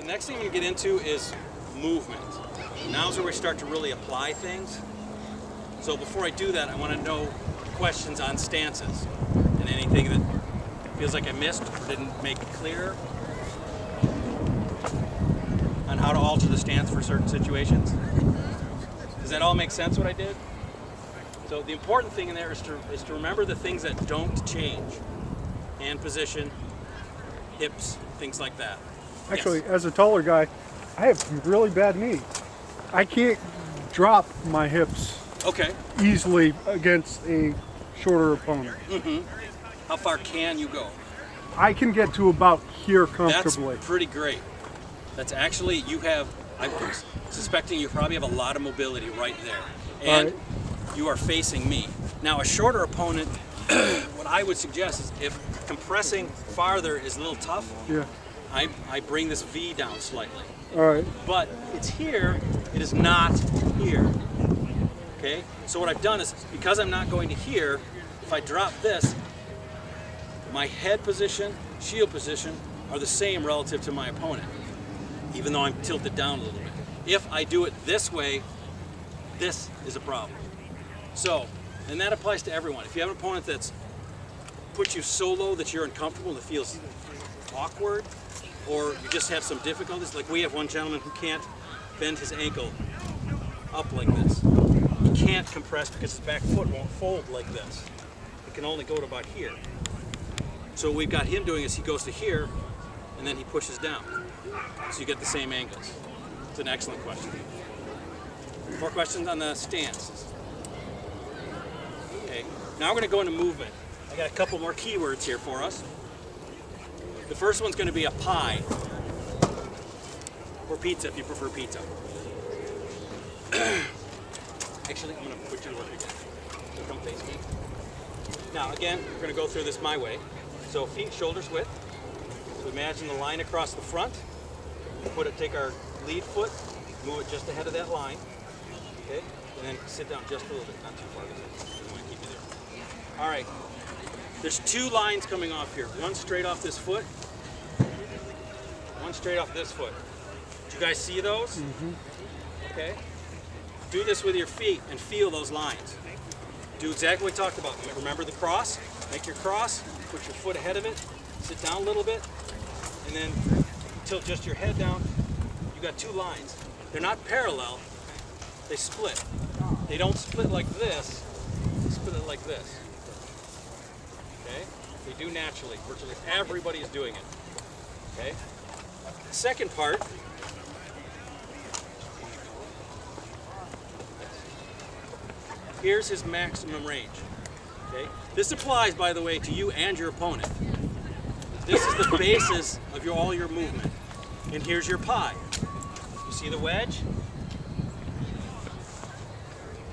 next thing I'm going to get into is movement. Now's where we start to really apply things. So before I do that, I want to know questions on stances and anything that feels like I missed or didn't make it clear on how to alter the stance for certain situations. Does that all make sense what I did? So the important thing in there is to remember the things that don't change. Hand position, hips, things like that. Actually, Yes. as a taller guy, I have really bad knees. I can't drop my hips Okay. easily against a shorter opponent. How far can you go? I can get to about here comfortably. That's pretty great. That's actually, I'm suspecting you probably have a lot of mobility right there. And you are facing me. Now a shorter opponent, what I would suggest is if compressing farther is a little tough, Yeah. I bring this V down slightly. All right. But it's here, it is not here. Okay? So what I've done is, because I'm not going to here, if I drop this, my head position, shield position are the same relative to my opponent, even though I'm tilted down a little bit. If I do it this way, this is a problem. So, and that applies to everyone. If you have an opponent that's put you so low that you're uncomfortable and it feels awkward, or you just have some difficulties, like we have one gentleman who can't bend his ankle up like this. He can't compress because his back foot won't fold like this. It can only go to about here. So what we've got him doing is he goes to here and then he pushes down. So you get the same angles. It's an excellent question. More questions on the stance. Okay, now we're going to go into movement. I got a couple more keywords here for us. The first one's going to be a pie, or pizza if you prefer pizza. Actually, I'm going to put you to work again. So come face me. Now again, we're going to go through this my way. So feet, shoulders width. So imagine the line across the front. Take our lead foot, move it just ahead of that line. Okay, and then sit down just a little bit, not too far. I want to keep you there. All right. There's two lines coming off here. One straight off this foot. One straight off this foot. Do you guys see those? Mm-hmm. Okay. Do this with your feet and feel those lines. Do exactly what we talked about. Remember the cross? Make your cross. Put your foot ahead of it. Sit down a little bit, and then tilt just your head down. You got two lines. They're not parallel. They split. They don't split like this. They split it like this. Okay? They do naturally. Virtually everybody is doing it. Okay? The second part. Here's his maximum range. Okay? This applies, by the way, to you and your opponent. This is the basis of all your movement. And here's your pie. You see the wedge?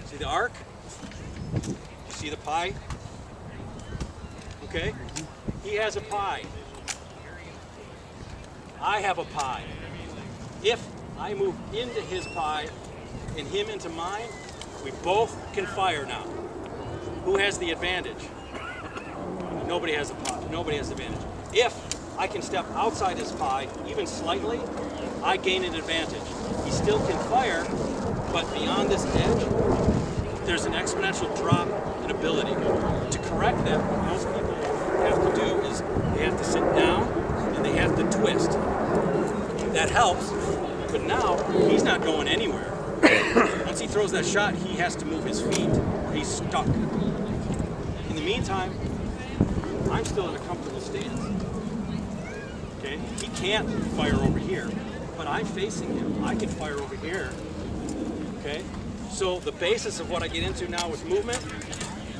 See the arc? You see the pie? Okay? He has a pie. I have a pie. If I move into his pie and him into mine, we both can fire now. Who has the advantage? Nobody has a pie. Nobody has the advantage. If I can step outside his pie, even slightly, I gain an advantage. He still can fire, but beyond this edge, there's an exponential drop in ability. To correct that, what most people have to do is they have to sit down and they have to twist. That helps, but now he's not going anywhere. Once he throws that shot, he has to move his feet or he's stuck. In the meantime, I'm still in a comfortable stance. Okay? He can't fire over here, but I'm facing him. I can fire over here. Okay? So the basis of what I get into now with movement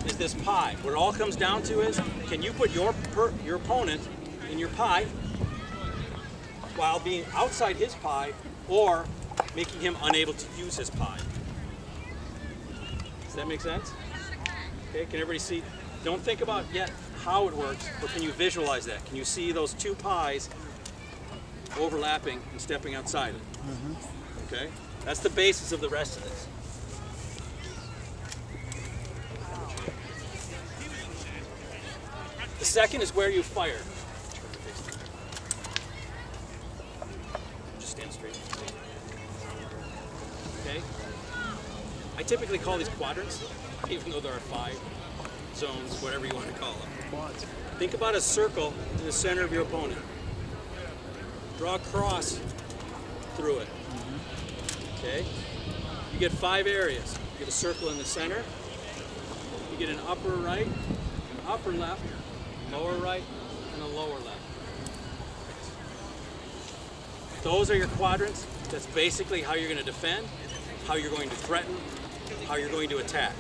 is this pie. What it all comes down to is, can you put your opponent in your pie while being outside his pie or making him unable to use his pie? Does that make sense? Okay, can everybody see? Don't think about yet how it works, but can you visualize that? Can you see those two pies overlapping and stepping outside it? Mm-hmm. Okay, that's the basis of the rest of this. The second is where you fire. street. Okay? I typically call these quadrants, even though there are 5 zones, whatever you want to call them. Quads. Think about a circle in the center of your opponent. Draw a cross through it. Okay? You get 5 areas. You get a circle in the center. You get an upper right, an upper left, lower right, and a lower left. Those are your quadrants. That's basically how you're going to defend, how you're going to threaten, how you're going to attack.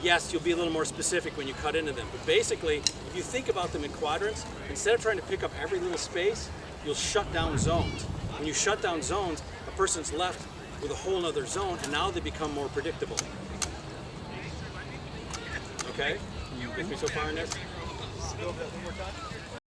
Yes, you'll be a little more specific when you cut into them, but basically, if you think about them in quadrants, instead of trying to pick up every little space, you'll shut down zones. When you shut down zones, a person's left with a whole other zone, and now they become more predictable. Okay? You with me so far in this? Go over that one more time.